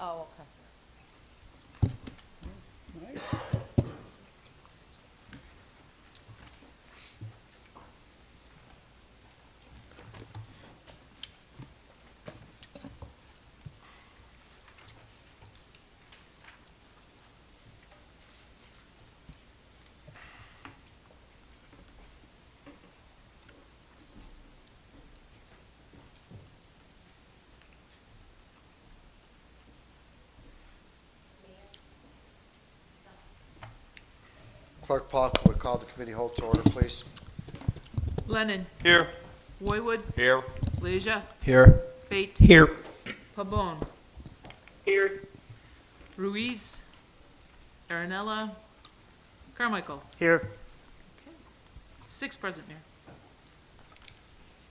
Oh, okay. All right. Clerk Polk would call the committee hold to order, please. Lennon. Here. Roywood. Here. Leisure. Here. Fate. Here. Pabon. Here. Ruiz. Aranella. Carmichael. Here. 6 present, Mayor.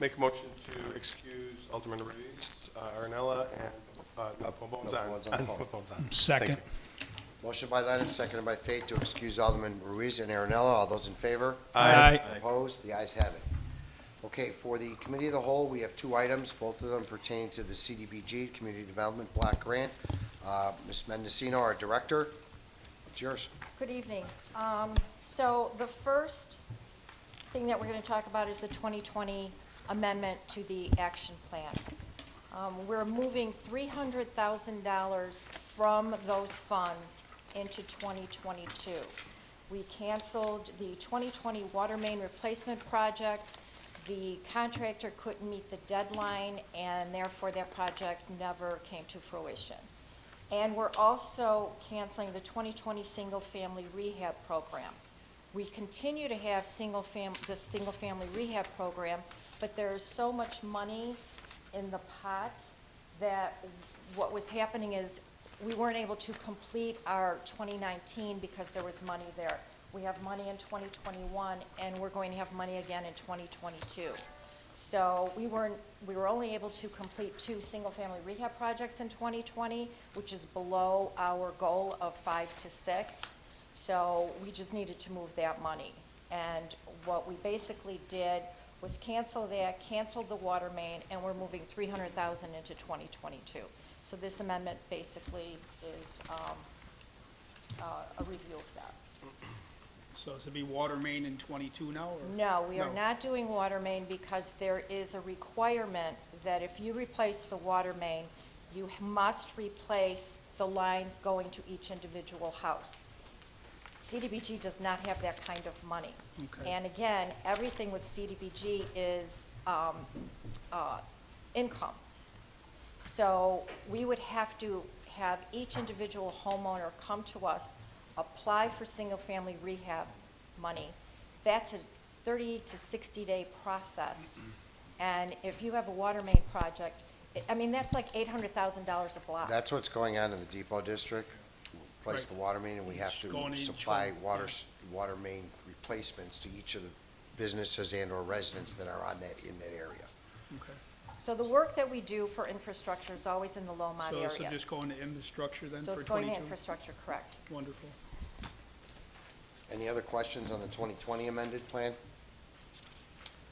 Make a motion to excuse Alderman Ruiz, Aranella, and Pabon's on. Pabon's on the phone. Pabon's on. Second. Thank you. Motion by Lennon, seconded by Fate to excuse Alderman Ruiz and Aaronella. All those in favor? Aye. Opposed? The ayes have it. Okay, for the committee of the whole, we have 2 items. Both of them pertain to the CDBG, Community Development Block Grant. Ms. Mendocino, our director, it's yours. Good evening. So the first thing that we're going to talk about is the 2020 amendment to the action plan. We're moving $300,000 from those funds into 2022. We canceled the 2020 water main replacement project. The contractor couldn't meet the deadline, and therefore that project never came to fruition. And we're also canceling the 2020 single-family rehab program. We continue to have the single-family rehab program, but there's so much money in the pot that what was happening is we weren't able to complete our 2019 because there was money there. We have money in 2021, and we're going to have money again in 2022. So we were only able to complete 2 single-family rehab projects in 2020, which is below our goal of 5 to 6. So we just needed to move that money. And what we basically did was cancel that, canceled the water main, and we're moving $300,000 into 2022. So this amendment basically is a review of that. So this will be water main in 22 now, or? No, we are No. not doing water main because there is a requirement that if you replace the water main, you must replace the lines going to each individual house. CDBG does not have that kind of money. Okay. And again, everything with CDBG is income. So we would have to have each individual homeowner come to us, apply for single-family rehab money. That's a 30 to 60-day process. And if you have a water main project, I mean, that's like $800,000 a block. That's what's going on in the Depot District. Place Right. the water main, and we have Just to going to each supply one, water main replacements to each of the businesses and/or residents that are in that area. Okay. So the work that we do for infrastructure is always in the low-mod So areas. this will just go into infrastructure then So for it's going 22? to infrastructure, correct. Wonderful. Any other questions on the 2020 amended plan?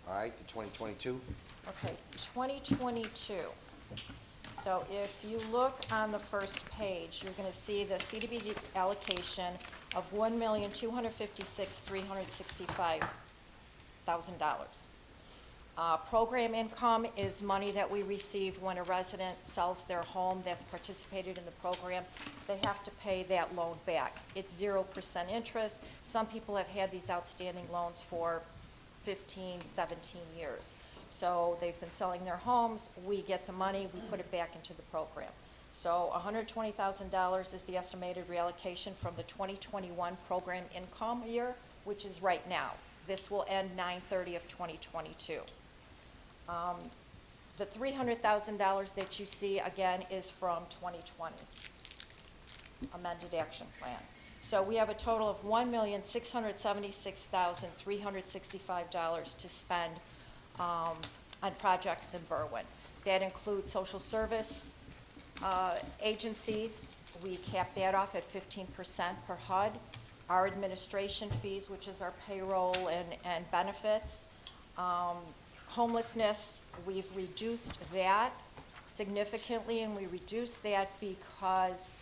All right, the 2022? Okay, 2022. So if you look on the first page, you're going to see the CDBG allocation of $1,256,365,000. Program income is money that we receive when a resident sells their home that's participated in the program. They have to pay that loan back. It's 0% interest. Some people have had these outstanding loans for 15, 17 years. So they've been selling their homes, we get the money, we put it back into the program. So $120,000 is the estimated reallocation from the 2021 program income year, which is right now. This will end 9/30 of 2022. The $300,000 that you see, again, is from 2020 amended action plan. So we have a total of $1,676,365 to spend on projects in Berwyn. That includes social service agencies. We cap that off at 15% per HUD. Our administration fees, which is our payroll and benefits. Homelessness, we've reduced that significantly, and we reduced that because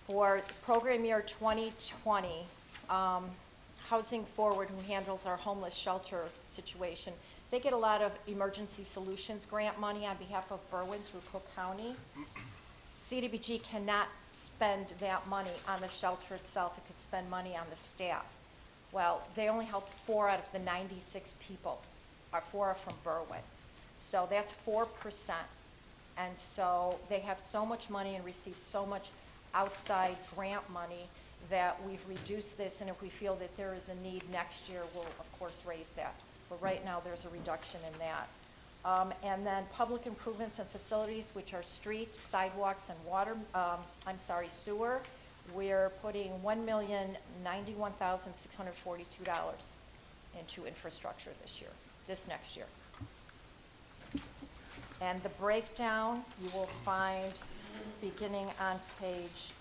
for program year 2020, Housing Forward, who handles our homeless shelter situation, they get a lot of emergency solutions grant money on behalf of Berwyn through Cook County. CDBG cannot spend that money on the shelter itself. It could spend money on the staff. Well, they only helped 4 out of the 96 people. 4 are from Berwyn. So that's 4%. And so they have so much money and receive so much outside grant money that we've reduced this, and if we feel that there is a need next year, we'll of course raise that. But right now, there's a reduction in that. And then public improvements and facilities, which are street, sidewalks, and water, sewer, we're putting $1,091,642 into infrastructure this next year. And the breakdown, you will find beginning on page,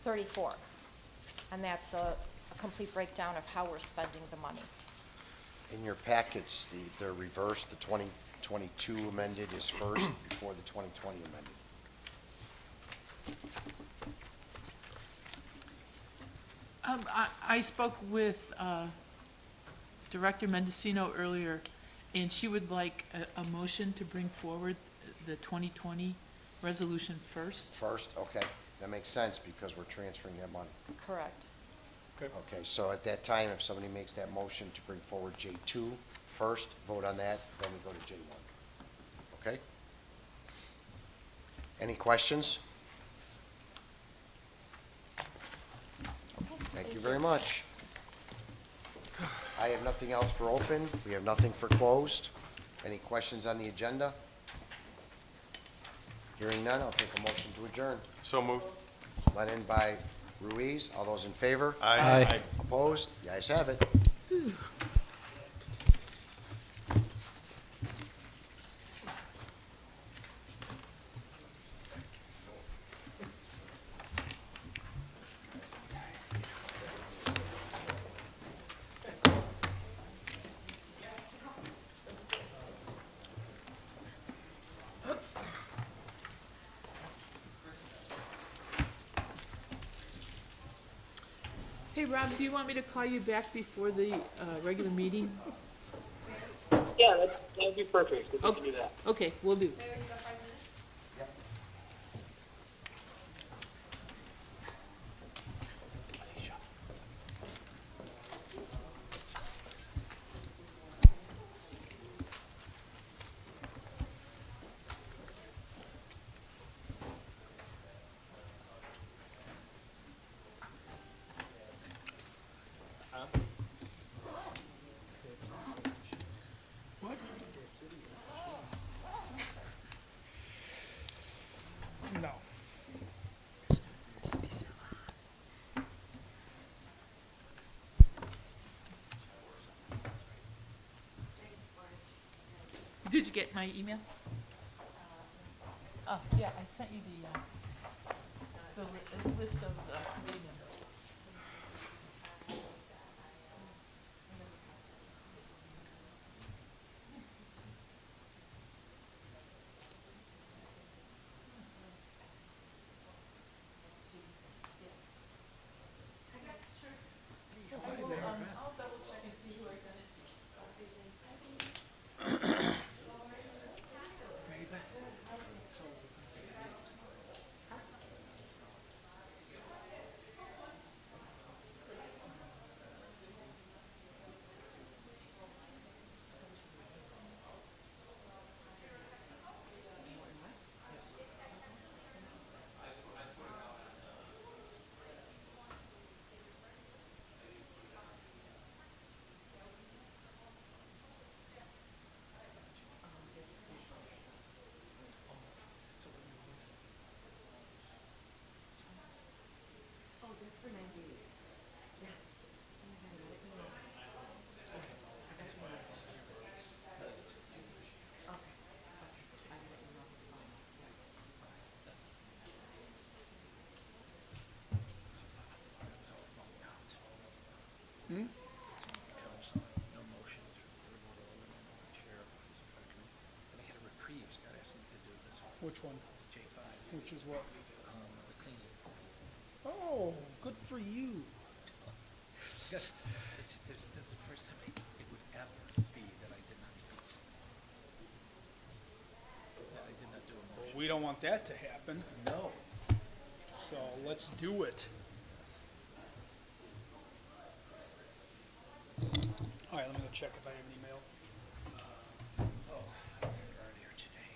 34. And that's a complete breakdown of how we're spending the money. In your packets, they're reversed. The 2022 amended is first before the 2020 amended. I spoke with Director Mendocino earlier, and she would like a motion to bring forward the 2020 resolution first. First, okay, that makes sense because we're transferring that money. Correct. Okay, so at that time, if somebody makes that motion to bring forward J2 first, vote on that, then we go to J1. Okay? Any questions? Thank you very much. I have nothing else for open. We have nothing for closed. Any questions on the agenda? Hearing none, I'll take a motion to adjourn. So moved. Let in by Ruiz. All those in favor? Aye. Opposed? The ayes have it. Hey, Rob, do you want me to call you back before the regular meeting? Yeah, that would be perfect. We can do that. Okay, will do. No. Did you get my email? Oh, yeah, I sent you the list of the committee members. I'll double check and see who I sent it to. Which one? J5, Which is what? the cleaning. Oh, good for you. This is the first time it would ever be that I did not speak. That I did not do a motion. We don't want that to happen, No. so let's do it. All right, let me go check if I have an email. Oh, I was earlier today.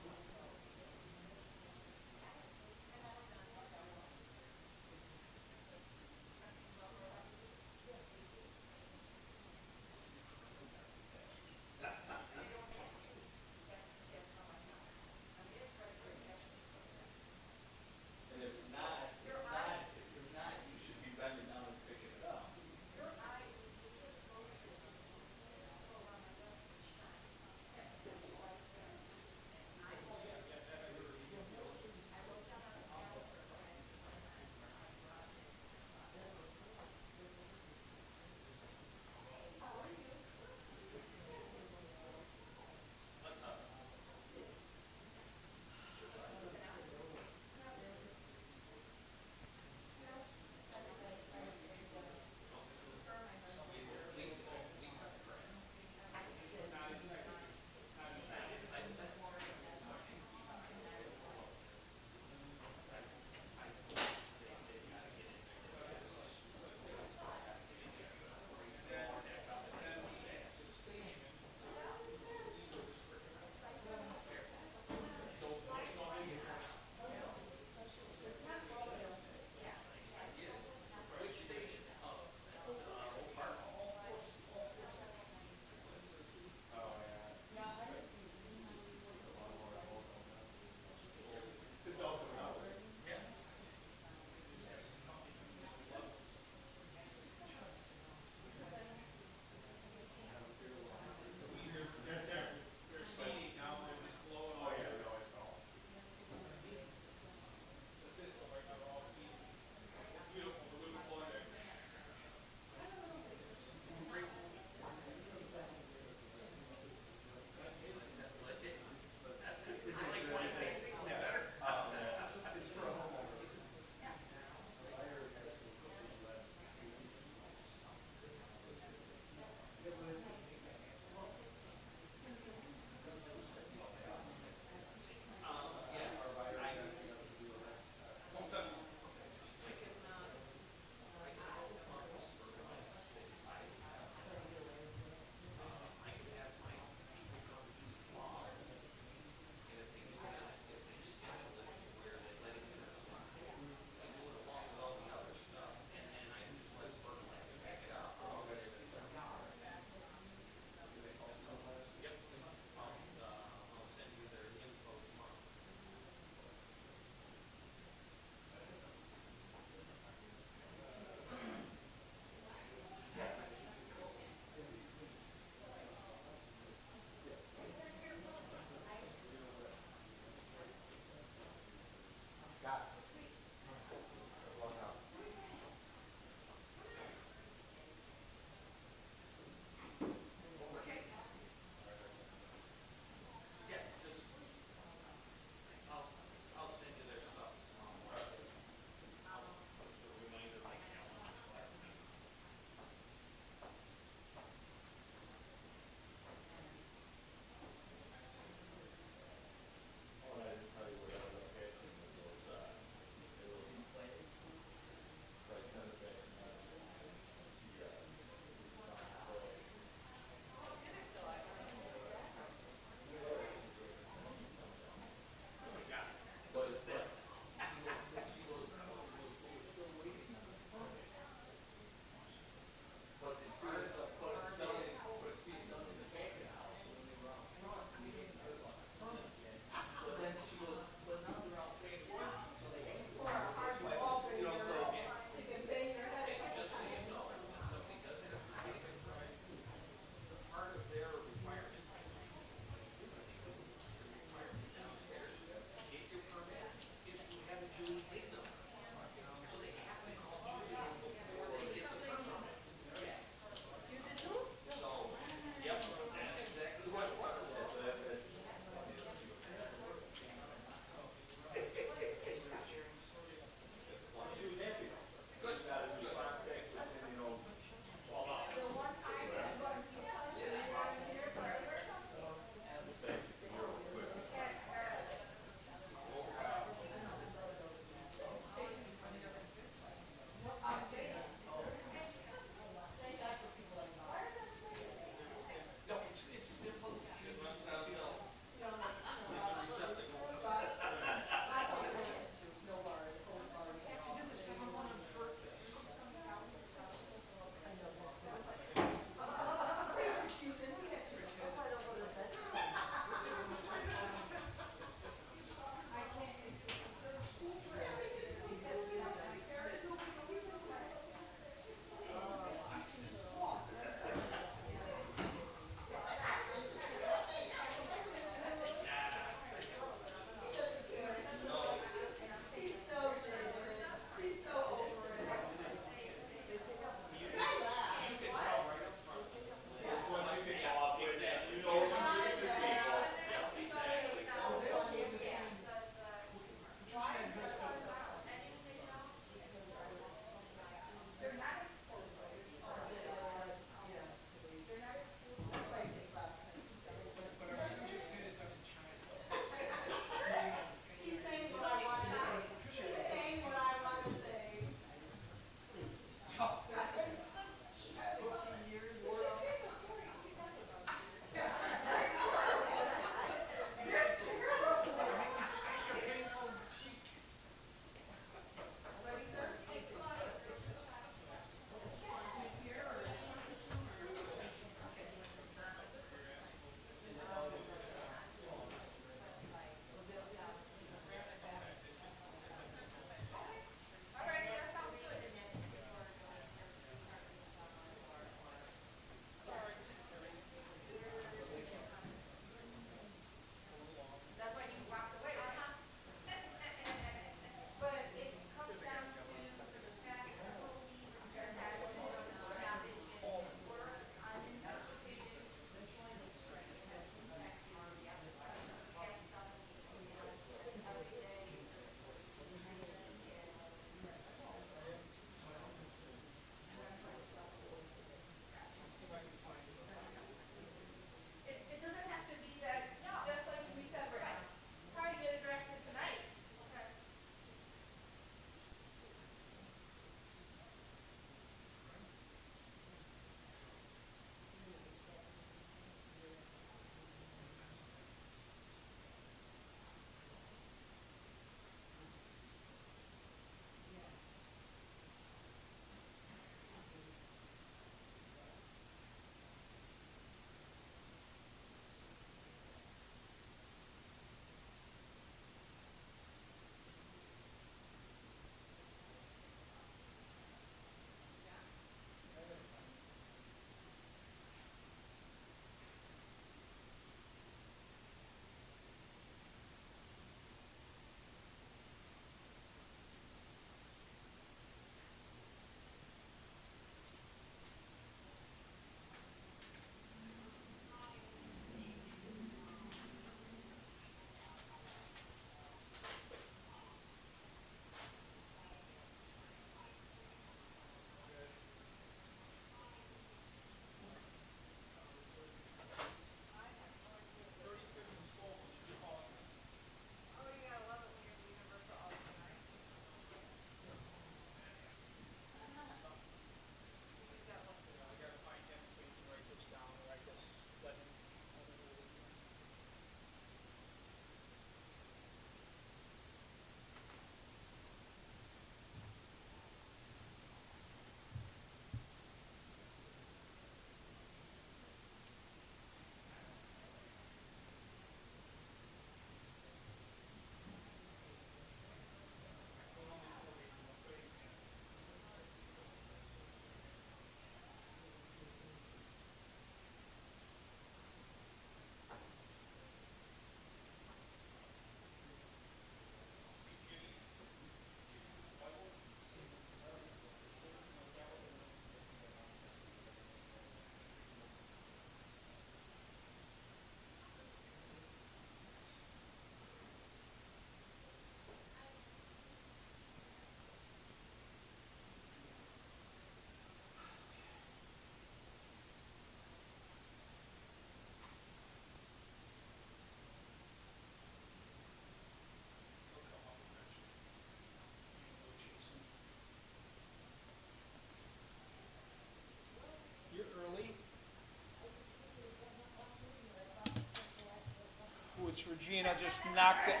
Which Regina just knocked it.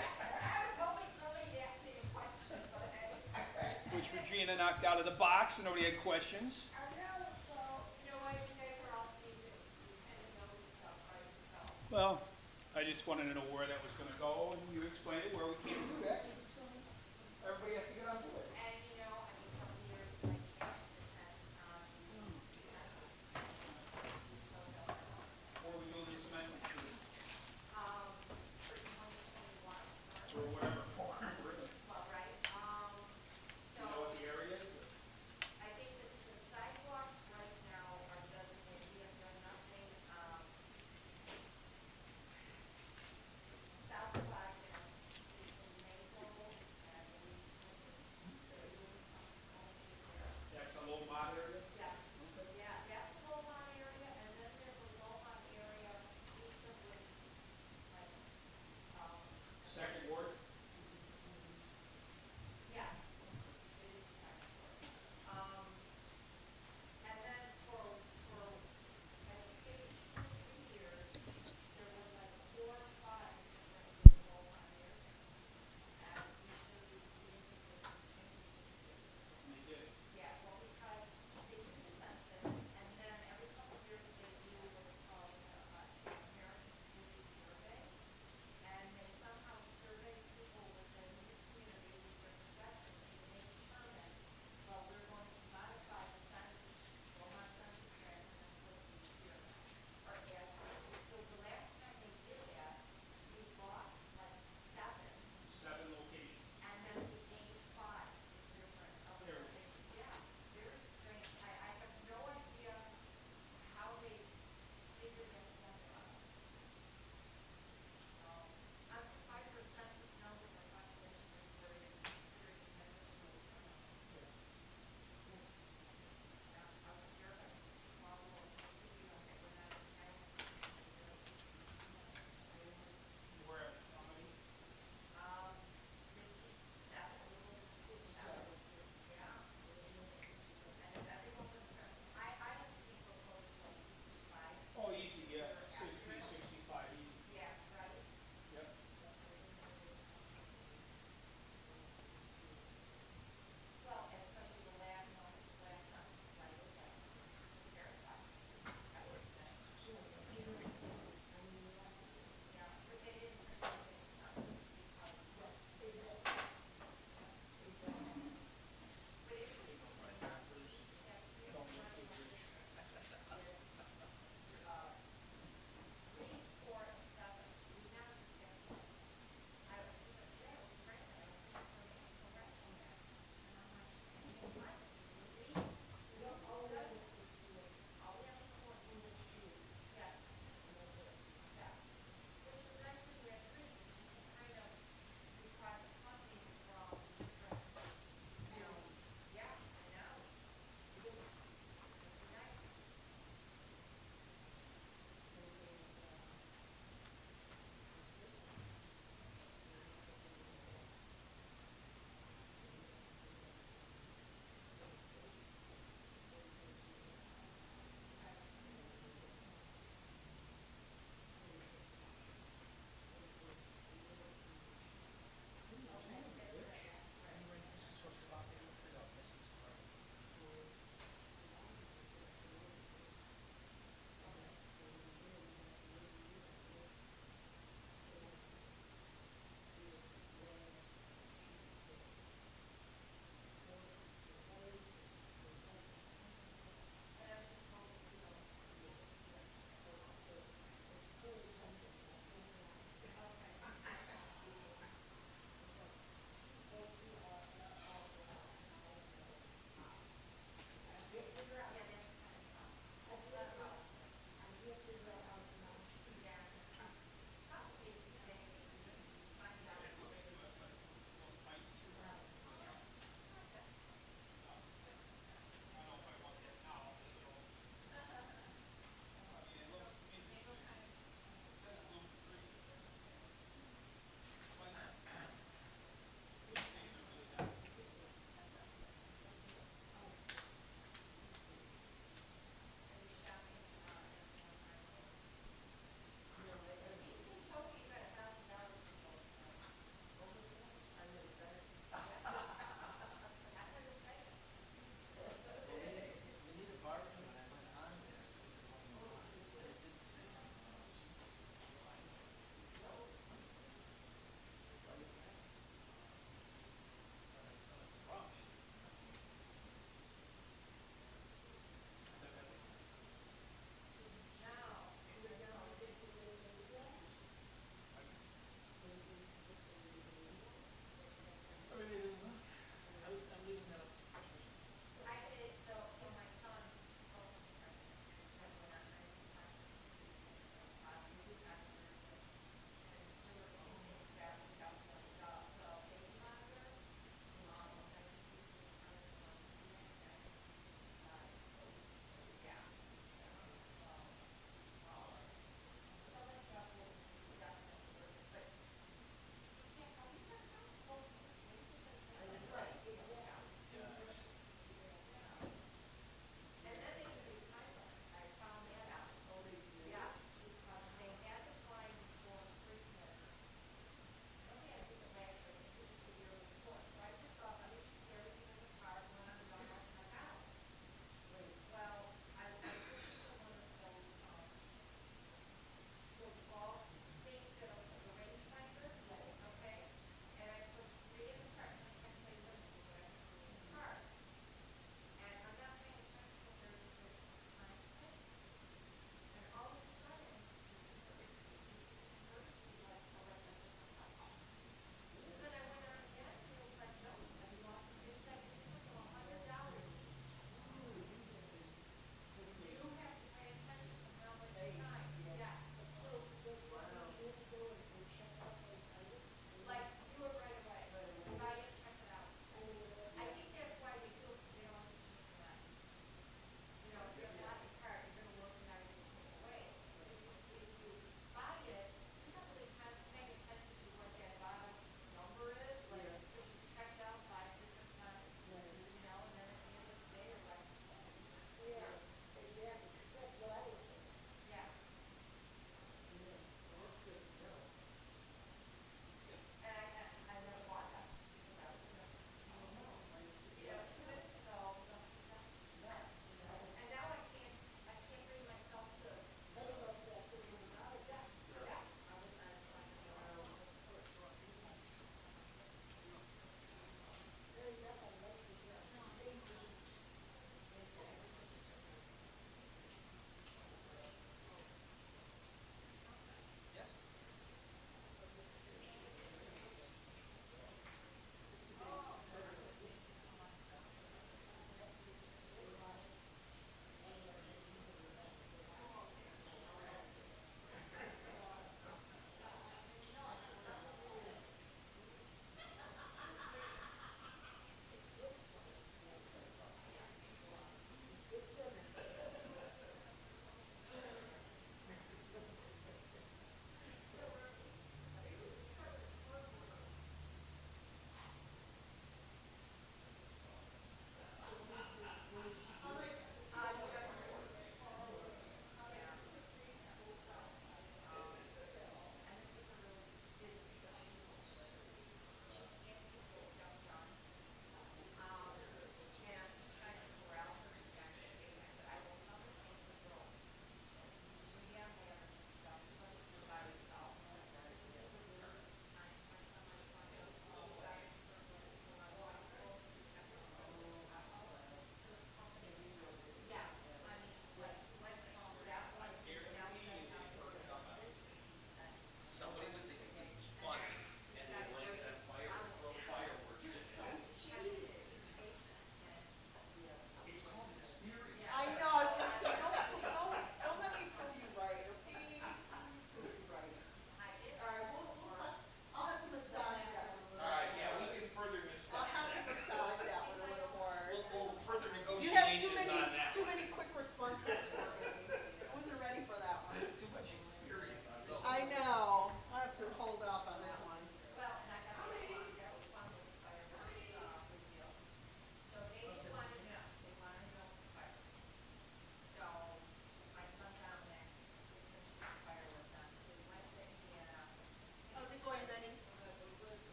Which Regina knocked out of the box, and nobody had questions. Well, I just wanted to know where that was gonna go, and you explained it, where we can't do that, 'cause it's gonna, everybody has to get on board. Or we do this amendment to, or whatever form we're in. You know what the area is?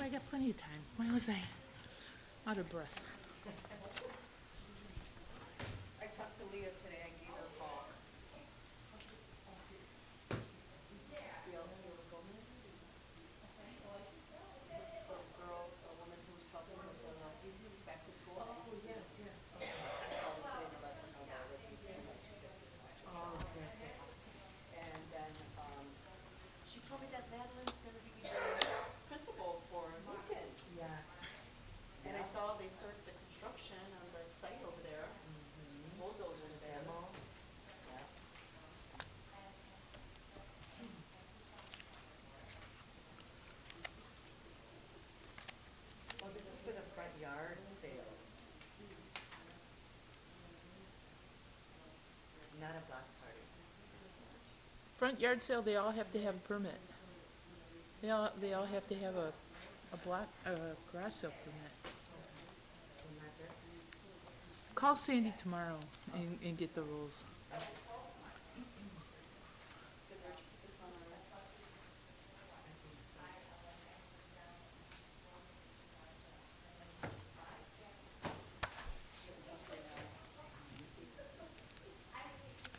I got plenty of time. Why was I out of breath? I talked to Leah today, I gave her a call. The girl, the woman who was helping with the back to school. Oh, yes, yes. Called today to let her know that we're doing it this much. Oh, okay. And then, she told me that Madeline's gonna be the principal for Lincoln. Yes. And I saw they started the construction on the site over there. Bulldozers there. Yeah. Well, this is for the front yard sale. Not a block party. Front yard sale, they all have to have a permit. They all have to have a garage sale permit. So not this? Call Sandy tomorrow and get the rules. Did Rich put this on our list? I think so.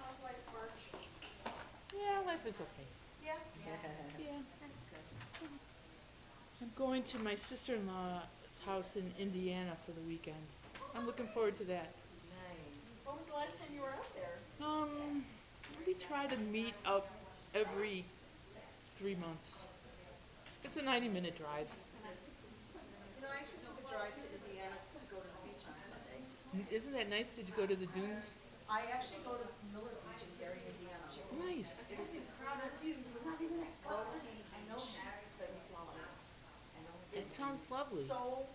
How's life, Birch? Yeah, life is okay. Yeah? Yeah. That's good. I'm going to my sister-in-law's house in Indiana for the weekend. I'm looking forward to that. Nice. When was the last time you were out there? We try to meet up every 3 months. It's a 90-minute drive. You know, I actually took a drive to Indiana to go to the beach on Sunday. Isn't that nice? Did you go to the dunes? I actually go to Miller Beach in Gary, Indiana. Nice. It is the proudest low-key beach that is Lawrence. It sounds lovely. So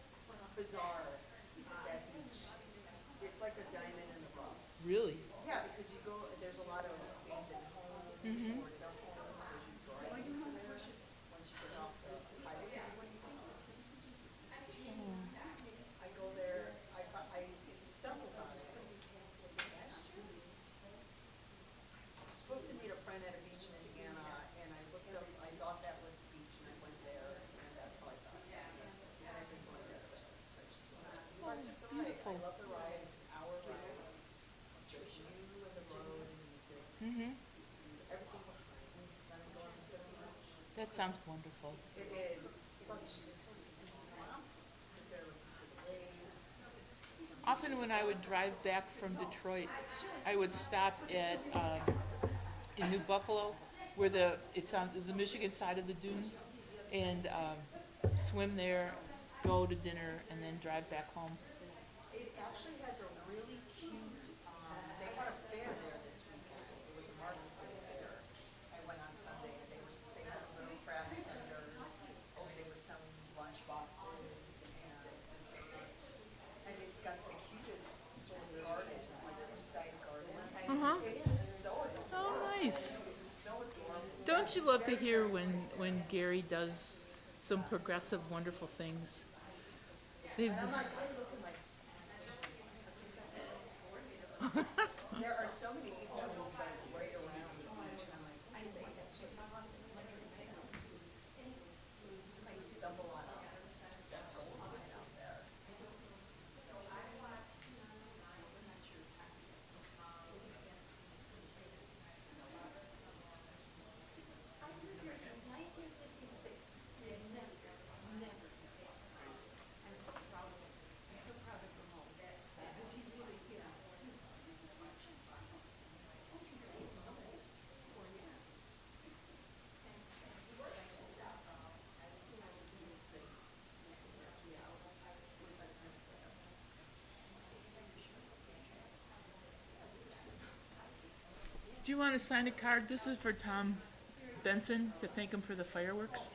bizarre, that beach. It's like a diamond in the rough. Really? Yeah, because you go, there's a lot of abandoned homes, or dump homes as you drive through there. Once you get off the highway. I go there, I stumbled on it. Was it last year? I was supposed to meet a friend at a beach in Indiana, and I looked up, I thought that was the beach, and I went there, and that's how I thought. And I've been going there ever since. I just love it. So I took the ride. I love the ride. It's an hour ride. Just you and the road and the music. Mm-hmm. Everything behind me. Then I go and sit on the That sounds wonderful. It is. It's such. It's so easy to come out. Sit there, listen to the waves. Often when I would drive back from Detroit, I would stop at in New Buffalo, where it's on the Michigan side of the dunes, and swim there, go to dinner, and then drive back home. It actually has a really cute. They had a fair there this weekend. It was a market fair. I went on Sunday, and they had little craft vendors. They were selling lunch boxes and desserts. And it's got the cutest sort of garden, like inside garden. It's just so adorable. Oh, nice. It's so adorable. Don't you love to hear when Gary does some progressive, wonderful things? They've, And I'm like, I looking like. There are so many people who's like right around the beach, and I'm like, I think actually might stumble on a gold mine out there. do you want to sign a card? This is for Tom Benson to thank him for the fireworks.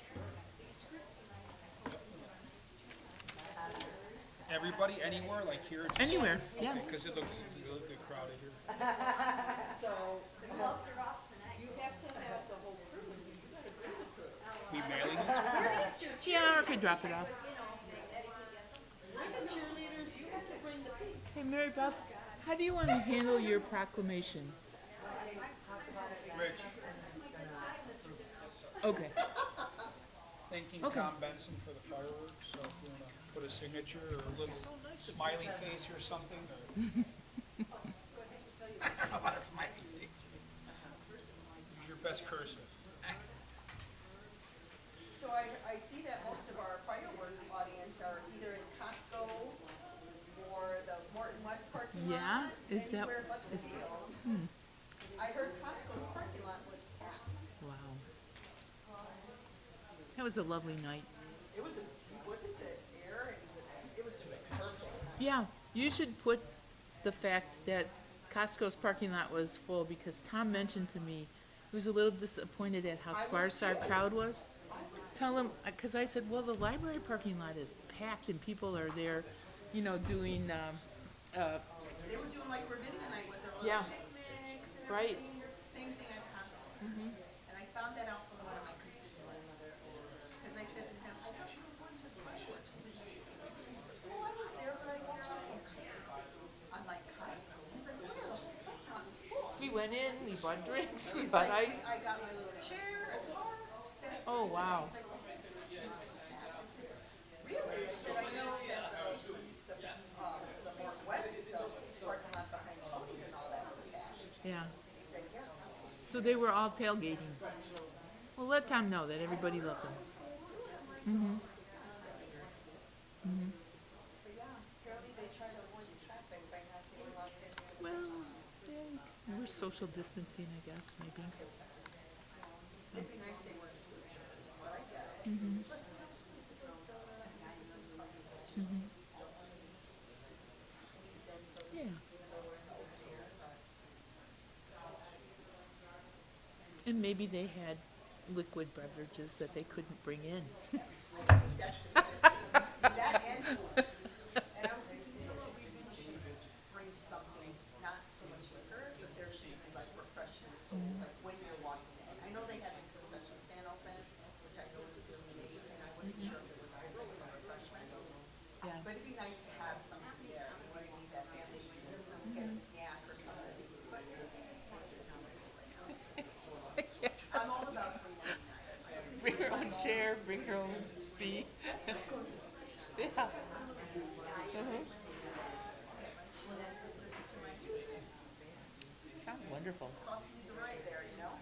Everybody, anywhere, like here? just- Anywhere, yeah. Okay, because it looks good crowded here. So, the gloves are off tonight. You have to have the whole crew with you. You gotta agree with could drop it off. We're the cheerleaders, you have to bring the peaks. Hey, Mary Beth, how do you want to handle your proclamation? Rich, Okay. thanking Okay. Tom Benson for the fireworks, so if you want to put a signature or a little smiley face or something, or... How about a smiley face? Use your best cursive. So I see that most of our firework audience are either in Costco or the Morton West parking lot. Yeah? Is that- Anywhere but the is- field. I heard Costco's parking lot was packed. Wow. That was a lovely night. It was, wasn't the air and it was just a perfect night. Yeah, you should put the fact that Costco's parking lot was full because Tom mentioned to me he was a little disappointed at how sparse our crowd was. Tell him, because I said, well, the library parking lot is packed and people are there, you know, doing, They were doing like Ravinia night with their Yeah. little picnics and Right. everything. Same thing at Costco. And I found that out from one of my constituents. Because I said to him, I thought you were going to the fireworks. Did you see them? I said, oh, I was there, but I watched it from Costco. I'm like, Costco? He's like, yeah, the whole parking lot was full. we went in, we bought drinks, we He's bought like, ice. I got my little chair, a car, sat. Oh, wow. He's like, oh, I said, yeah, it was packed. I said, really? I said, I know that the Morton West parking lot behind Tony's and all that was packed. Yeah. He said, yeah. So they were all tailgating. Well, let Tom know that everybody loved him. So yeah, apparently they try to avoid the traffic by not getting locked in. Well, yeah, we're social distancing, I guess, maybe. It'd be nice they weren't wheelchairs, but I get it. Plus, you know, some people still squeezed in, so to Yeah. speak, even though we're in the open air, but And maybe they had liquid beverages that they couldn't bring in. I think that's the biggest thing. That and food. And I was thinking, you know what, we really should bring something, not so much liquor, but there should be like refreshments, so like when you're walking in. I know they had the concession stand open, which I know is really late, and I wasn't sure if there was alcohol or refreshments. Yeah. But it'd be nice to have something there, you know what I mean, that families can get a snack or something. I'm all about free 99. Bring her own chair, bring her own fee. Yeah. Listen to my music, Sounds wonderful. costs me the ride there, you know?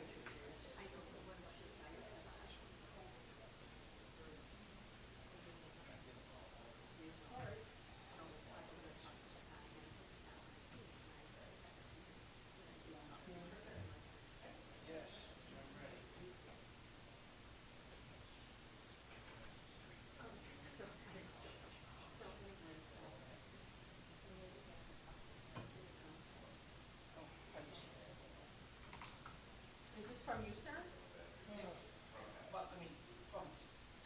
Is this from you, sir?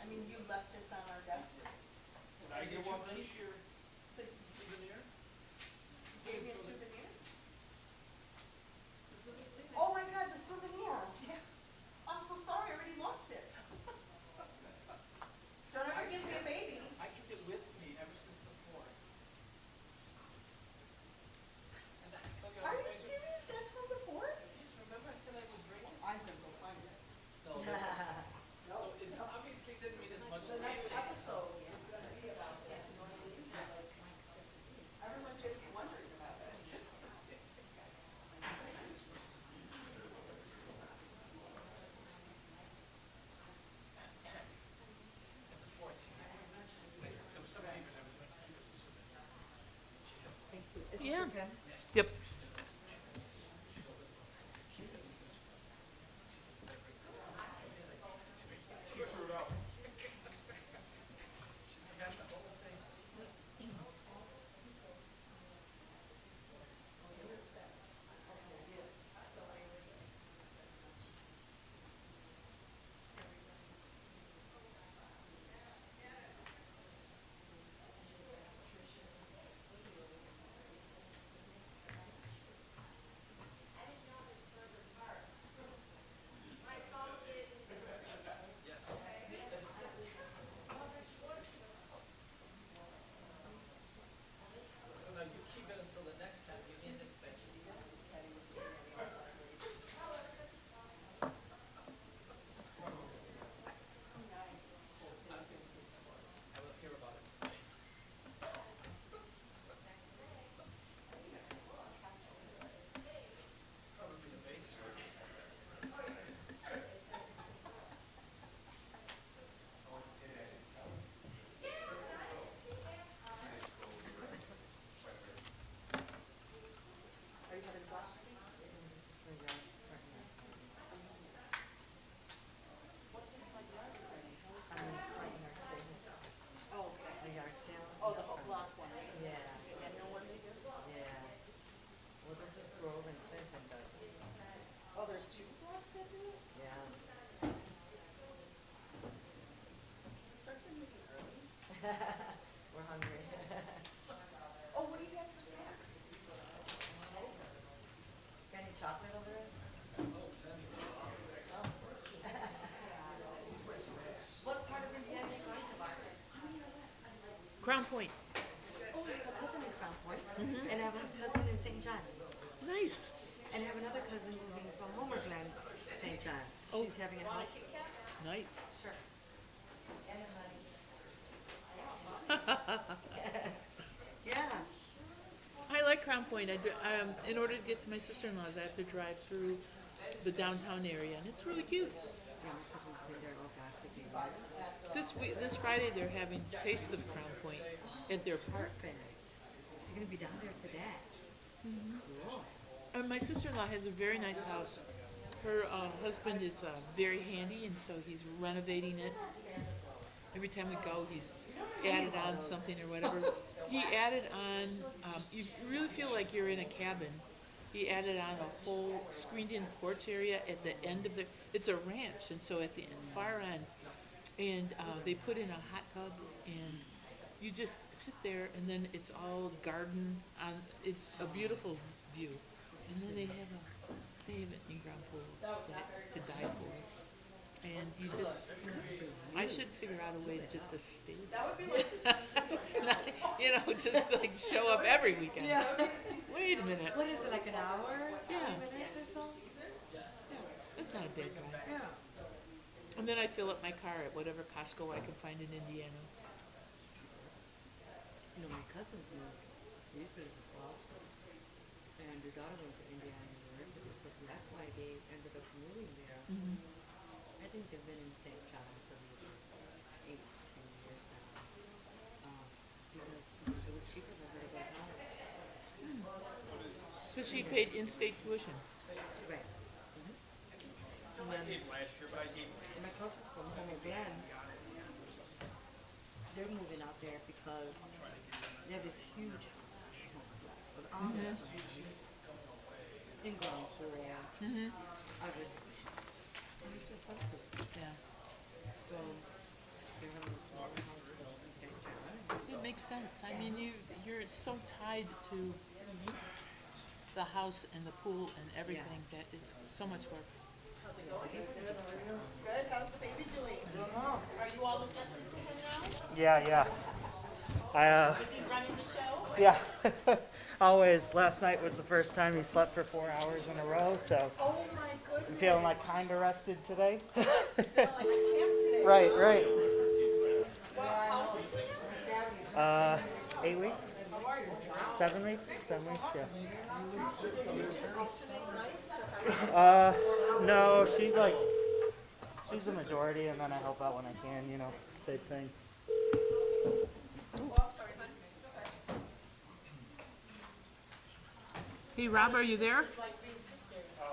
I mean, you left this on our desk? Did I get one, Rich? So, souvenir? You gave me a souvenir? Oh my God, the souvenir! I'm so sorry, I already lost it. Don't ever give me a baby. I kept it with me ever since the fourth. Are you serious? That's from the board? Just remember I said I would bring it? I'm gonna go find it. No, No, it obviously doesn't mean as much the to next you. episode is gonna be about this, you know what I mean? We're hungry. Oh, what do you have for snacks? Got any chocolate over there? What part of Indiana are you going to, Mark? Crown Point. Oh, I have a cousin in Crown Point, and I have a cousin in St. John. Nice. And I have another cousin moving from Homer Glen to St. John. She's having a house. Nice. Sure. Yeah. I like Crown Point. In order to get to my sister-in-law's, I have to drive through the downtown area, and it's really cute. Yeah, my cousin's been there, oh gosh, for 10 years. This Friday, they're having Taste of Crown Point at their park. Perfect. So you're gonna be down there for that? Cool. And my sister-in-law has a very nice house. Her husband is very handy, and so he's renovating it. Every time we go, he's added on something or whatever. He added on, you really feel like you're in a cabin. He added on a whole screened-in porch area at the end of it's a ranch, and so at the far end, and they put in a hot tub, and you just sit there, and then it's all garden. It's a beautiful view. And then they have an in-ground pool to dive for. And you just, I should figure out a way just to stay. That would be like just like show up every weekend. Yeah. Wait a minute. What is it, like an hour? Yeah. 20 minutes or so? That's not a bad drive. Yeah. And then I fill up my car at whatever Costco I can find in Indiana. You know, my cousins moved. They used to live in Boston. And their daughter went to Indiana University, so that's why they ended up moving there. I think they've been in St. John for maybe 8 to 10 years now. Because it was cheaper than her to go to college. So she paid in-state tuition. Right. And then Last year, but I gave my cousins from Homer Glen, they're moving out there because they have this huge house in Homer Glen with all this in-ground pool. And it's just up to it. Yeah. So they're having a small house built in St. John. It makes sense. I mean, you're so tied to the house and the pool and everything that it's so much work. Good, how's the baby doing? Are you all adjusted to him now? Yeah. Is he running the show? Yeah. Always. Last night was the first time he slept for 4 hours in a row, so Oh my goodness. I'm feeling like kind of rested today. Like a champ today. Right, right. Well, how old is he now? 8 weeks? 7 weeks? 7 weeks, yeah. No, she's the majority, and then I help out when I can, same thing. Hey, Rob, are you there?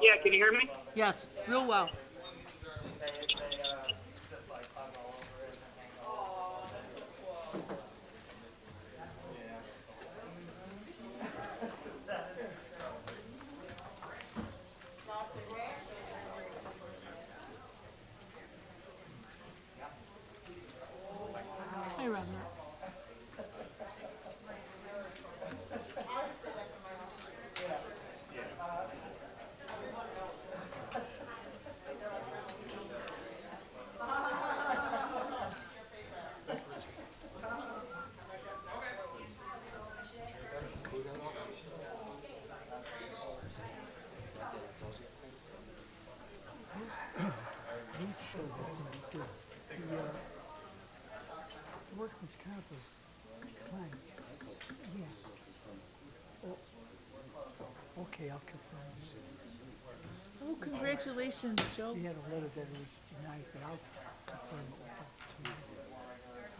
Yeah, can you hear me? Yes, real well. Hi, Robert. Workman's comp was declined. Yeah. Oh, okay, I'll confirm. Oh, congratulations, Joe. We had a letter that it was denied, but I'll confirm it with her.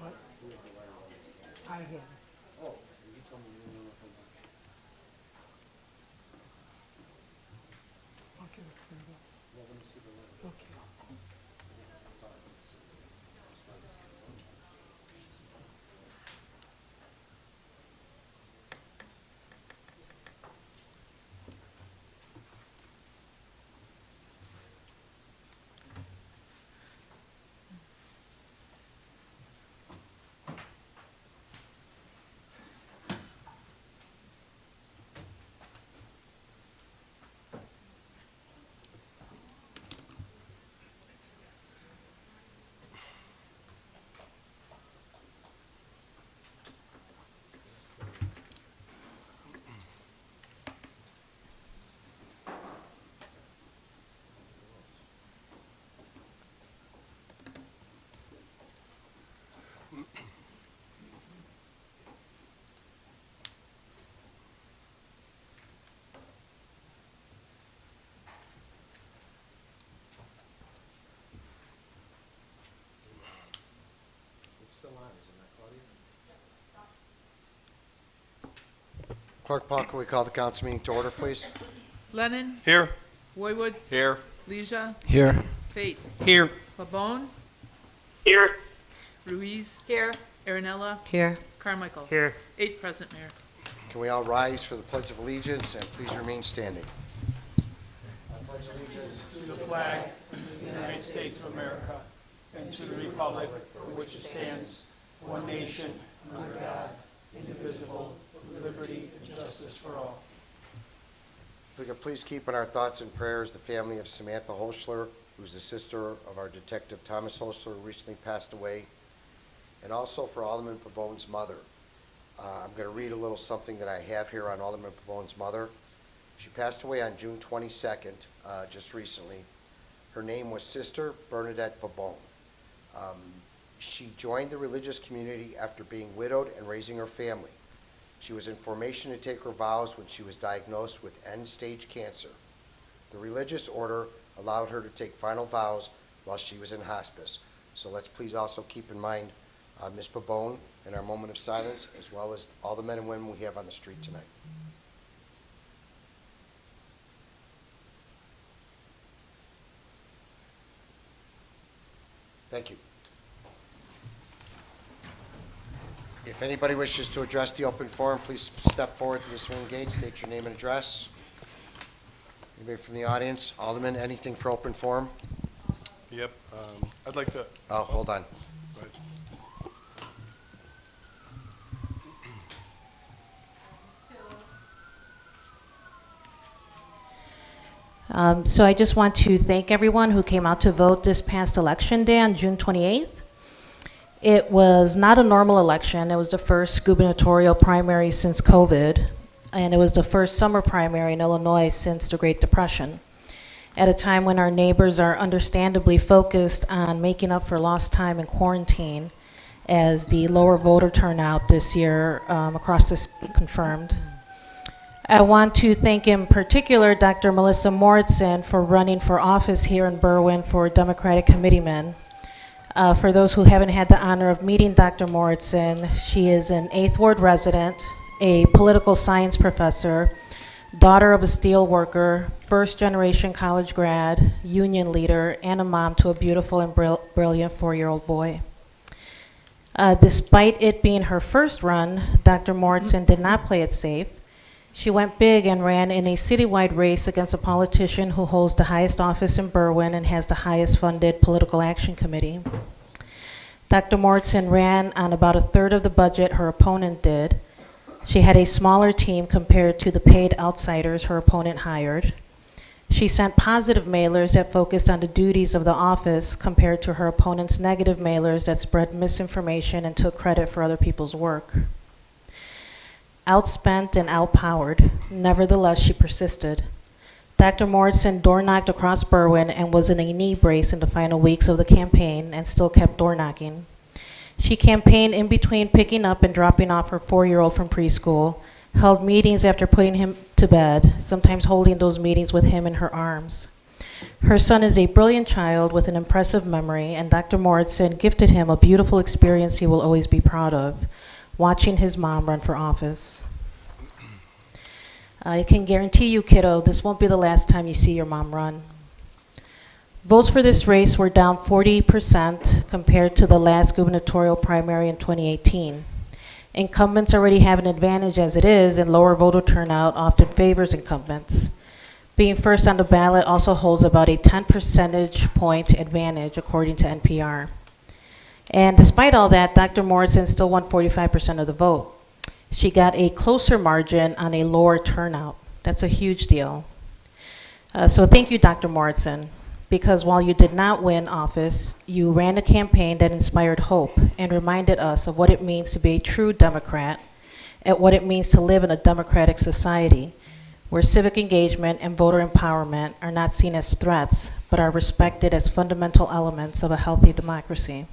What? I have. Okay, let's send it. Okay. Clerk Paul, can we call the council meeting to order, please? Lennon, Here. Roywood, Here. Leisure, Here. Fate, Here. Pabon, Here. Ruiz, Here. Aaronella, Here. Carmichael. Here. 8 present, Mayor. Can we all rise for the Pledge of Allegiance and please remain standing? To the flag of the United States of America and to the republic for which it stands, one nation, under God, indivisible, with liberty and justice for all. If we could please keep in our thoughts and prayers the family of Samantha Holschler, who's the sister of our detective Thomas Holschler, who recently passed away, and also for Alderman Pabon's mother. I'm going to read a little something that I have here on Alderman Pabon's mother. She passed away on June 22nd, just recently. Her name was Sister Bernadette Pabon. She joined the religious community after being widowed and raising her family. She was in formation to take her vows when she was diagnosed with end-stage cancer. The religious order allowed her to take final vows while she was in hospice. So let's please also keep in mind Ms. Pabon in our moment of silence, as well as all the men and women we have on the street tonight. Thank you. If anybody wishes to address the open forum, please step forward to the swing gate, state your name and address. Anybody from the audience? Alderman, anything for open forum? Yep. I'd like to. Oh, hold on. Go ahead. So I just want to thank everyone who came out to vote this past election day on June 28th. It was not a normal election. It was the first gubernatorial primary since COVID, and it was the first summer primary in Illinois since the Great Depression, at a time when our neighbors are understandably focused on making up for lost time in quarantine, as the lower voter turnout this year across the state confirmed. I want to thank in particular Dr. Melissa Moritzen for running for office here in Berwyn for Democratic Committeeman. For those who haven't had the honor of meeting Dr. Moritzen, she is an 8th Ward resident, a political science professor, daughter of a steel worker, first-generation college grad, union leader, and a mom to a beautiful and brilliant 4-year-old boy. Despite it being her first run, Dr. Moritzen did not play it safe. She went big and ran in a citywide race against a politician who holds the highest office in Berwyn and has the highest funded political action committee. Dr. Moritzen ran on about a third of the budget her opponent did. She had a smaller team compared to the paid outsiders her opponent hired. She sent positive mailers that focused on the duties of the office compared to her opponent's negative mailers that spread misinformation and took credit for other people's work. Outspent and outpowered, nevertheless she persisted. Dr. Moritzen door-knocked across Berwyn and was in a knee brace in the final weeks of the campaign and still kept door-knocking. She campaigned in between picking up and dropping off her 4-year-old from preschool, held meetings after putting him to bed, sometimes holding those meetings with him in her arms. Her son is a brilliant child with an impressive memory, and Dr. Moritzen gifted him a beautiful experience he will always be proud of, watching his mom run for office. I can guarantee you, kiddo, this won't be the last time you see your mom run. Votes for this race were down 40% compared to the last gubernatorial primary in 2018. Incumbents already have an advantage as it is, and lower voter turnout often favors incumbents. Being first on the ballot also holds about a 10 percentage point advantage, according to NPR. And despite all that, Dr. Moritzen still won 45% of the vote. She got a closer margin on a lower turnout. That's a huge deal. So thank you, Dr. Moritzen, because while you did not win office, you ran a campaign that inspired hope and reminded us of what it means to be a true Democrat, and what it means to live in a democratic society, where civic engagement and voter empowerment are not seen as threats, but are respected as fundamental elements of a healthy democracy.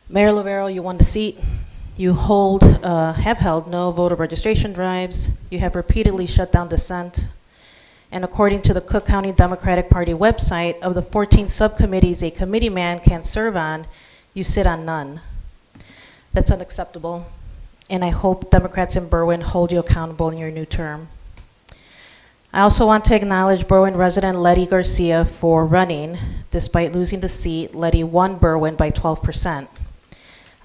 Mayor Lovero, you won the seat. You have held no voter registration drives. You have repeatedly shut down dissent. And according to the Cook County Democratic Party website, of the 14 subcommittees a committee man can serve on, you sit on none. That's unacceptable. and I hope Democrats in Berwyn hold you accountable in your new term. I also want to acknowledge Berwyn resident Letty Garcia for running. Despite losing the seat, Letty won Berwyn by 12%.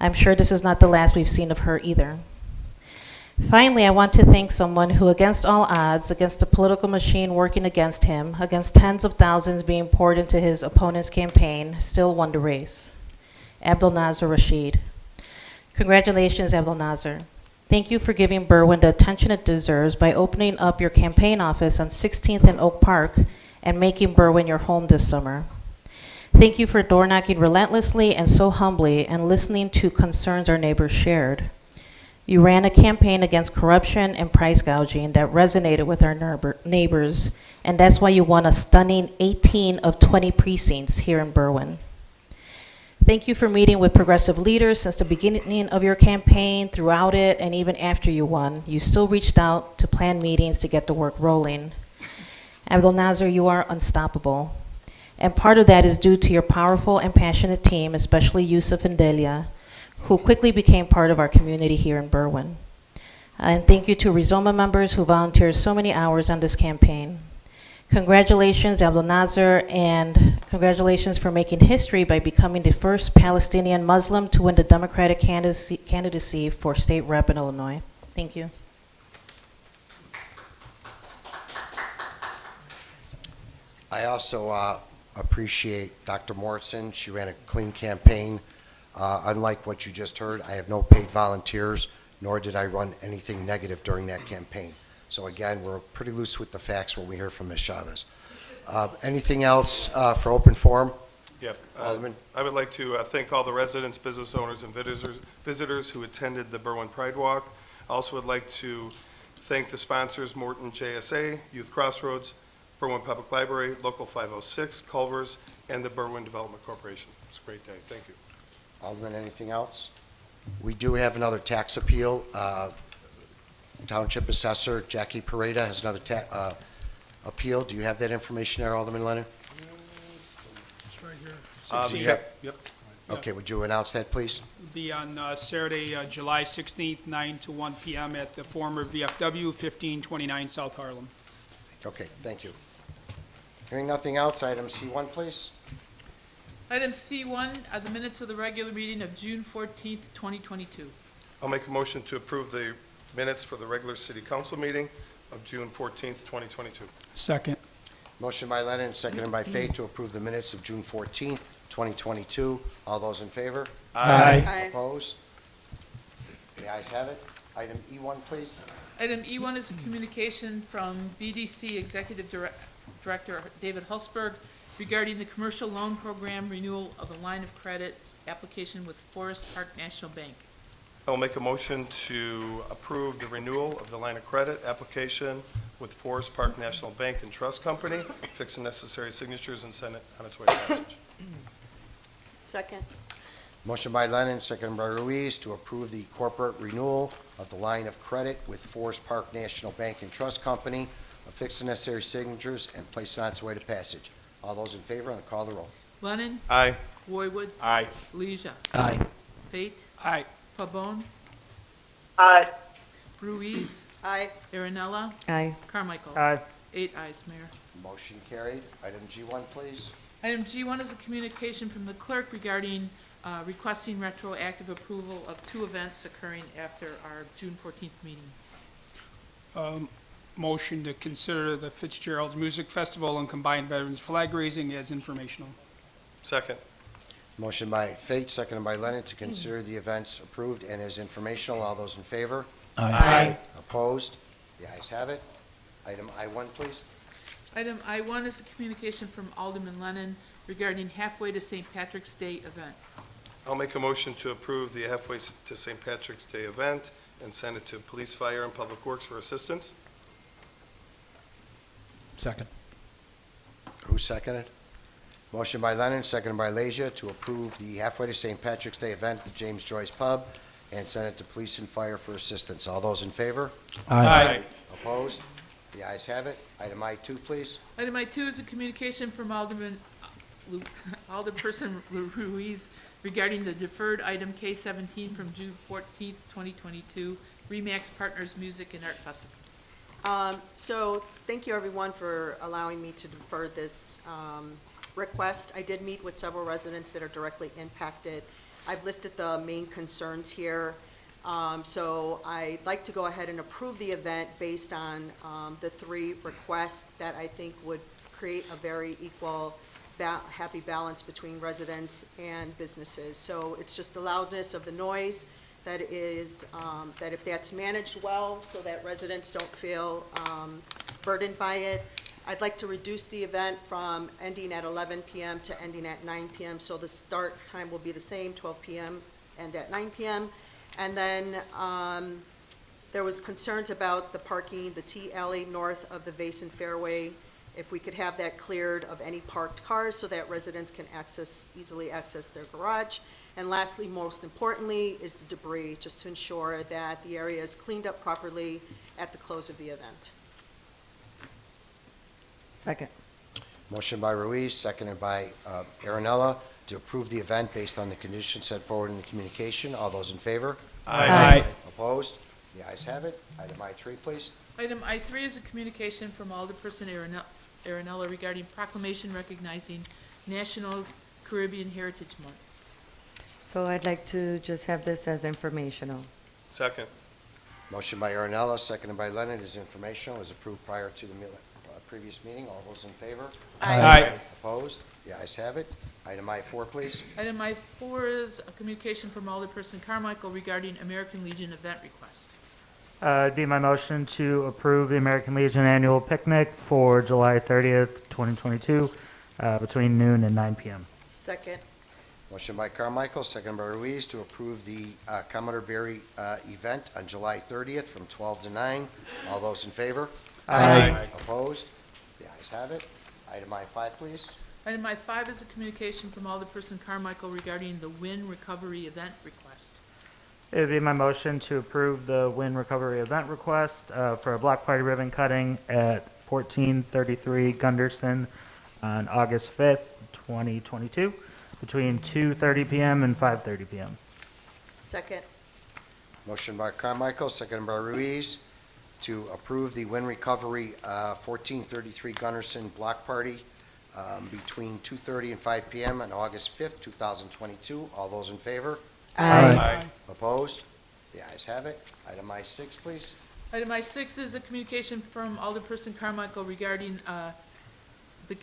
I'm sure this is not the last we've seen of her either. Finally, I want to thank someone who, against all odds, against the political machine working against him, against tens of thousands being poured into his opponent's campaign, still won the race. Abdel Nasser Rashid. Congratulations, Abdel Nasser. Thank you for giving Berwyn the attention it deserves by opening up your campaign office on 16th and Oak Park and making Berwyn your home this summer. Thank you for door knocking relentlessly and so humbly and listening to concerns our neighbors shared. You ran a campaign against corruption and price gouging that resonated with our neighbors, and that's why you won a stunning 18 of 20 precincts here in Berwyn. Thank you for meeting with progressive leaders since the beginning of your campaign, throughout it, and even after you won. You still reached out to plan meetings to get the work rolling. Abdel Nasser, you are unstoppable. And part of that is due to your powerful and passionate team, especially Yusuf and Delia, who quickly became part of our community here in Berwyn. And thank you to Rizoma members who volunteered so many hours on this campaign. Congratulations, Abdel Nasser, and congratulations for making history by becoming the first Palestinian Muslim to win the Democratic candidacy for state rep in Illinois. Thank you. I also appreciate Dr. Morrison. She ran a clean campaign. Unlike what you just heard, I have no paid volunteers, nor did I run anything negative during that campaign. So again, we're pretty loose with the facts when we hear from Ms. Chavez. Anything else for open forum? Yeah. Alderman? I would like to thank all the residents, business owners, and visitors who attended the Berwyn Pride Walk. I also would like to thank the sponsors, Morton JSA, Youth Crossroads, Berwyn Public Library, Local 506, Culver's, and the Berwyn Development Corporation. It's a great day. Thank you. Alderman, anything else? We do have another tax appeal. Township Assessor Jackie Pareda has another appeal. Do you have that information there, Alderman Leonard? It's right here. Yep. Okay, would you announce that, please? It'll be on Saturday, July 16th, 9 to 1 p.m. at the former VFW, 1529 South Harlem. Okay, thank you. Hearing nothing else, item C1, please. Item C1 are the minutes of the regular meeting of June 14th, 2022. I'll make a motion to approve the minutes for the regular city council meeting of June 14th, 2022. Second. Motion by Lennon, seconded by Faith to approve the minutes of June 14th, 2022. All those in favor? Aye. Opposed? The ayes have it. Item E1, please. Item E1 is a communication from BDC Executive Director David Hulsberg regarding the commercial loan program renewal of a line of credit application with Forest Park National Bank. I will make a motion to approve the renewal of the line of credit application with Forest Park National Bank and Trust Company, fix the necessary signatures, and send it on its way to passage. Second. Motion by Lennon, seconded by Ruiz to approve the corporate renewal of the line of credit with Forest Park National Bank and Trust Company, affix the necessary signatures, and place it on its way to passage. All those in favor, and call the roll. Lennon? Aye. Roywood? Aye. Leisure? Aye. Fate? Aye. Pabon? Aye. Ruiz? Aye. Aaronella? Aye. Carmichael? Aye. 8 ayes, Mayor. Motion carried. Item G1, please. Item G1 is a communication from the clerk regarding requesting retroactive approval of 2 events occurring after our June 14th meeting. Motion to consider the Fitzgerald Music Festival and Combined Veterans Flag Raising as informational. Second. Motion by Faith, seconded by Lennon to consider the events approved and as informational. All those in favor? Aye. Opposed? The ayes have it. Item I1, please. Item I1 is a communication from Alderman Lennon regarding Halfway to St. Patrick's Day event. I'll make a motion to approve the Halfway to St. Patrick's Day event and send it to Police, Fire, and Public Works for assistance. Second. Who seconded? Motion by Lennon, seconded by Leisure to approve the Halfway to St. Patrick's Day event at the James Joyce Pub and send it to Police and Fire for assistance. All those in favor? Aye. Opposed? The ayes have it. Item I2, please. Item I2 is a communication from Alderperson Ruiz regarding the deferred item K-17 from June 14th, 2022, Remax Partners Music and Art Festival. So thank you, everyone, for allowing me to defer this request. I did meet with several residents that are directly impacted. I've listed the main concerns here. So I'd like to go ahead and approve the event based on the three requests that I think would create a very equal, happy balance between residents and businesses. So it's just the loudness of the noise that is, that if that's managed well so that residents don't feel burdened by it. I'd like to reduce the event from ending at 11 p.m. to ending at 9 p.m. So the start time will be the same, 12 p.m. and at 9 p.m. And then there was concerns about the parking, the T alley north of the Vason Fairway. If we could have that cleared of any parked cars so that residents can easily access their garage. And lastly, most importantly, is the debris, just to ensure that the area is cleaned up properly at the close of the event. Second. Motion by Ruiz, seconded by Aaronella, to approve the event based on the conditions set forward in the communication. All those in favor? Aye. Opposed? The ayes have it. Item I3, please. Item I3 is a communication from Alderperson Aaronella regarding proclamation recognizing National Caribbean Heritage Month. So I'd like to just have this as informational. Second. Motion by Aaronella, seconded by Leonard, is informational, is approved prior to the previous meeting. All those in favor? Aye. Opposed? The ayes have it. Item I4, please. Item I4 is a communication from Alderperson Carmichael regarding American Legion event request. It'd be my motion to approve the American Legion Annual Picnic for July 30th, 2022, between noon and 9 p.m. Second. Motion by Carmichael, seconded by Ruiz, to approve the Commodore Berry event on July 30th from 12 to 9. All those in favor? Aye. Opposed? The ayes have it. Item I5, please. Item I5 is a communication from Alderperson Carmichael regarding the Win Recovery event request. It'd be my motion to approve the Win Recovery event request for a block party ribbon cutting at 1433 Gunderson on August 5th, 2022, between 2:30 p.m. and 5:30 p.m. Second. Motion by Carmichael, seconded by Ruiz, to approve the Win Recovery 1433 Gunderson Block Party between 2:30 and 5 p.m. on August 5th, 2022. All those in favor? Aye. Opposed? The ayes have it. Item I6, please. Item I6 is a communication from Alderperson Carmichael regarding the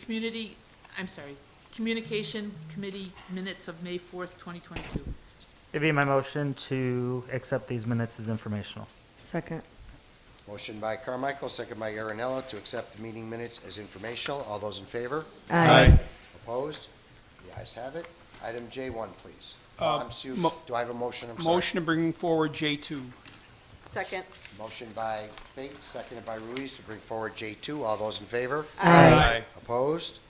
Communication Committee minutes of May 4th, 2022. It'd be my motion to accept these minutes as informational. Second. Motion by Carmichael, second by Aaronella, to accept the meeting minutes as informational. All those in favor? Aye. Opposed? The ayes have it. Item J1, please. mo- Do I have a motion? I'm sorry. Motion to bring forward J2. Second. Motion by Fate, seconded by Ruiz, to bring forward J2. All those in favor? Aye. Opposed?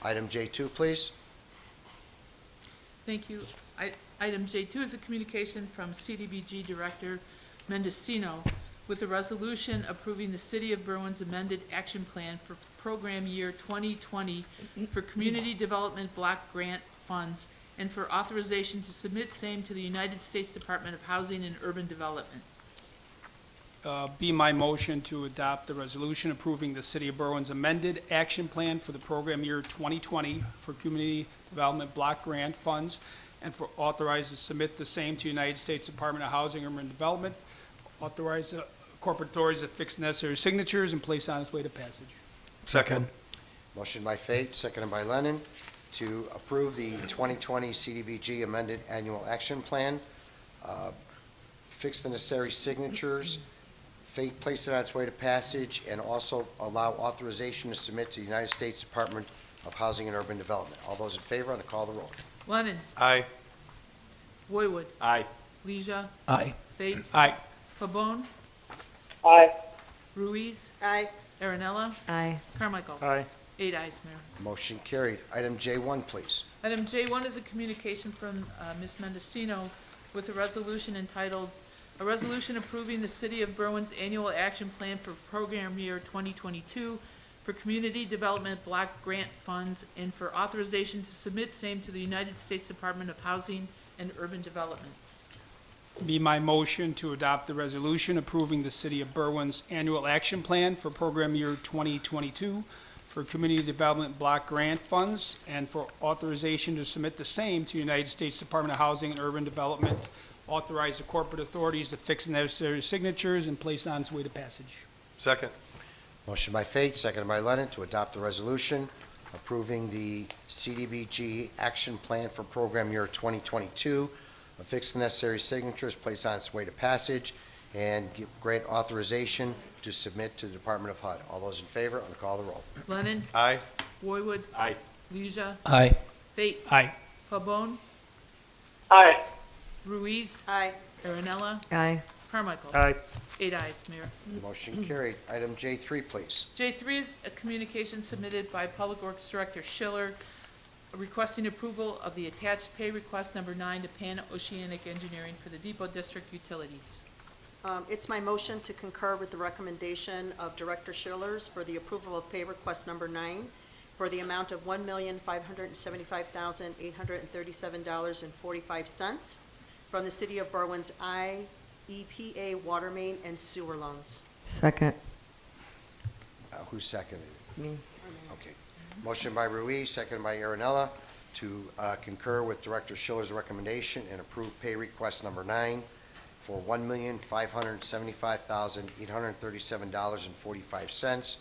Item J2, please. Thank you. Item J2 is a communication from CDBG Director Mendocino with a resolution approving the City of Berwyn's amended action plan for program year 2020 for community development block grant funds and for authorization to submit same to the United States Department of Housing and Urban Development. Be my motion to adopt the resolution approving the City of Berwyn's amended action plan for the program year 2020 for community development block grant funds and for authorize to submit the same to United States Department of Housing and Urban Development, authorize corporate authorities to fix necessary signatures and place on its way to passage. Second. Motion by Fate, seconded by Lennon, to approve the 2020 CDBG amended annual action plan, fix the necessary signatures, Fate place it on its way to passage, and also allow authorization to submit to the United States Department of Housing and Urban Development. All those in favor, on the call of the roll. Lennon. Aye. Woywood. Aye. Leisure. Aye. Fate. Aye. Pabon. Aye. Ruiz. Aye. Aaronella. Aye. Carmichael. Aye. 8 ayes, Mayor. Motion carried. Item J1, please. Item J1 is a communication from Ms. Mendocino with a resolution entitled, "A Resolution Approving the City of Berwyn's Annual Action Plan for Program Year 2022 for community development block grant funds and for authorization to submit same to the United States Department of Housing and Urban Development. Be my motion to adopt the resolution approving the City of Berwyn's annual action plan for program year 2022 for community development block grant funds and for authorization to submit the same to United States Department of Housing and Urban Development, authorize the corporate authorities to fix the necessary signatures and place on its way to passage. Second. Motion by Faith, seconded by Lennon, to adopt the resolution approving the CDBG action plan for program year 2022, affix the necessary signatures, place on its way to passage, and grant authorization to submit to the Department of HUD. All those in favor, on the call of the roll. Lennon? Aye. Roywood? Aye. Leisure? Aye. Fate? Aye. Pabon? Aye. Ruiz? Aye. Aaronella? Aye. Carmichael? Aye. 8 ayes, Mayor. Motion carried. Item J3, please. J3 is a communication submitted by Public Works Director Schiller requesting approval of the attached pay request number 9 to Pan Oceanic Engineering for the Depot District Utilities. It's my motion to concur with the recommendation of Director Schillers for the approval of pay request number 9 for the amount of $1,575,837.45 from the City of Berwyn's IEPA water main and sewer loans. Second. Who seconded it? Me. Okay. Motion by Ruiz, seconded by Aaronella, to concur with Director Schiller's recommendation and approve pay request number 9 for $1,575,837.45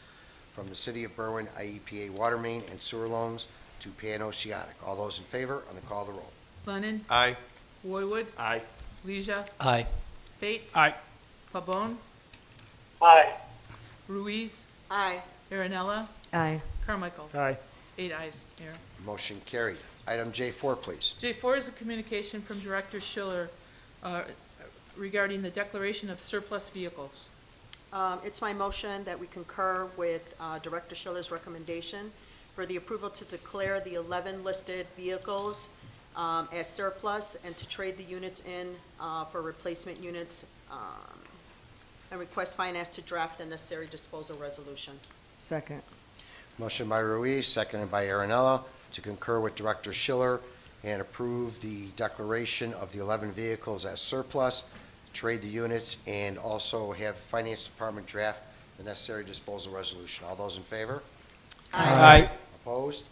from the City of Berwyn IEPA water main and sewer loans to Pan Oceanic. All those in favor, on the call of the roll. Lennon? Aye. Roywood? Aye. Leisure? Aye. Fate? Aye. Pabon? Aye. Ruiz? Aye. Aaronella? Aye. Carmichael? Aye. 8 ayes, Mayor. Motion carried. Item J4, please. J4 is a communication from Director Schiller regarding the declaration of surplus vehicles. It's my motion that we concur with Director Schiller's recommendation for the approval to declare the 11 listed vehicles as surplus and to trade the units in for replacement units and request finance to draft the necessary disposal resolution. Second. Motion by Ruiz, seconded by Aaronella, to concur with Director Schiller and approve the declaration of the 11 vehicles as surplus, trade the units, and also have Finance Department draft the necessary disposal resolution. All those in favor? Aye. Opposed?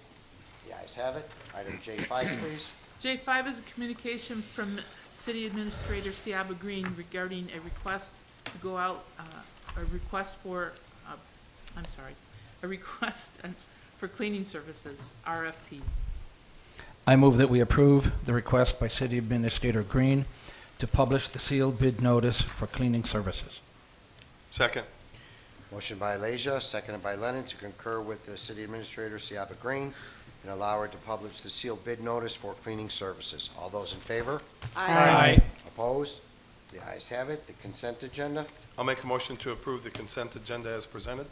The ayes have it. Item J5, please. J5 is a communication from City Administrator Siaba Green regarding a request to go out, a request for cleaning services, RFP. I move that we approve the request by City Administrator Green to publish the sealed bid notice for cleaning services. Second. Motion by Leisure, seconded by Lennon, to concur with the City Administrator, Siaba Green, and allow her to publish the sealed bid notice for cleaning services. All those in favor? Aye. Opposed? The ayes have it. The consent agenda. I'll make a motion to approve the consent agenda as presented.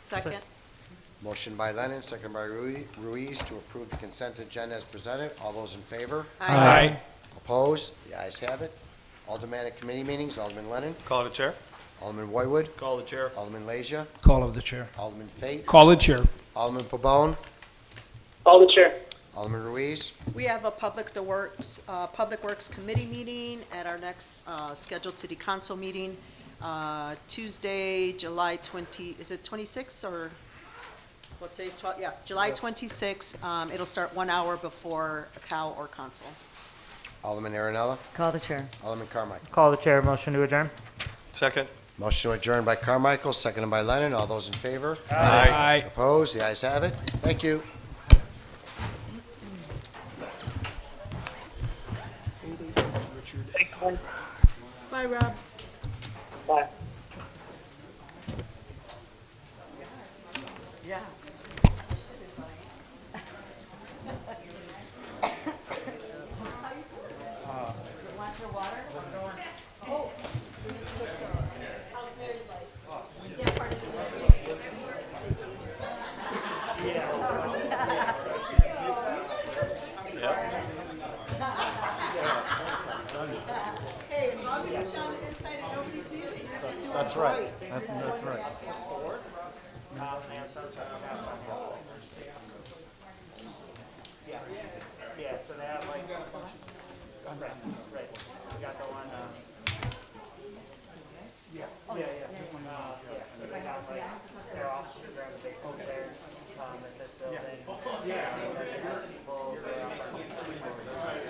Second? Motion by Lennon, seconded by Ruiz, to approve the consent agenda as presented. All those in favor? Aye. Opposed? The ayes have it. Aldermanic committee meetings, Alderman Lennon, Call to chair. Alderman Roywood, Call to chair. Alderman Leisure, Call of the chair. Alderman Fate, Call the chair. Alderman Pabon, Call the chair. Alderman Ruiz. We have a Public Works Committee meeting at our next scheduled City Council meeting, Tuesday, July 20, is it 26 or, what today's 12? Yeah, July 26. It'll start 1 hour before COW or council. Alderman Aaronella, Call the chair. Alderman Carmichael. Call the chair. Motion to adjourn. Second. Motion to adjourn by Carmichael, seconded by Lennon. All those in favor? Aye. Opposed? The ayes have it. Thank you. Thanks, Glenn. Bye, Rob. Bye. Yeah. Want your water? Oh. How's Mary like? Is that part of Hey, as long as it's on the inside and nobody sees it, you can do it right. That's right. Yeah, so they have like, okay, right, we got the one,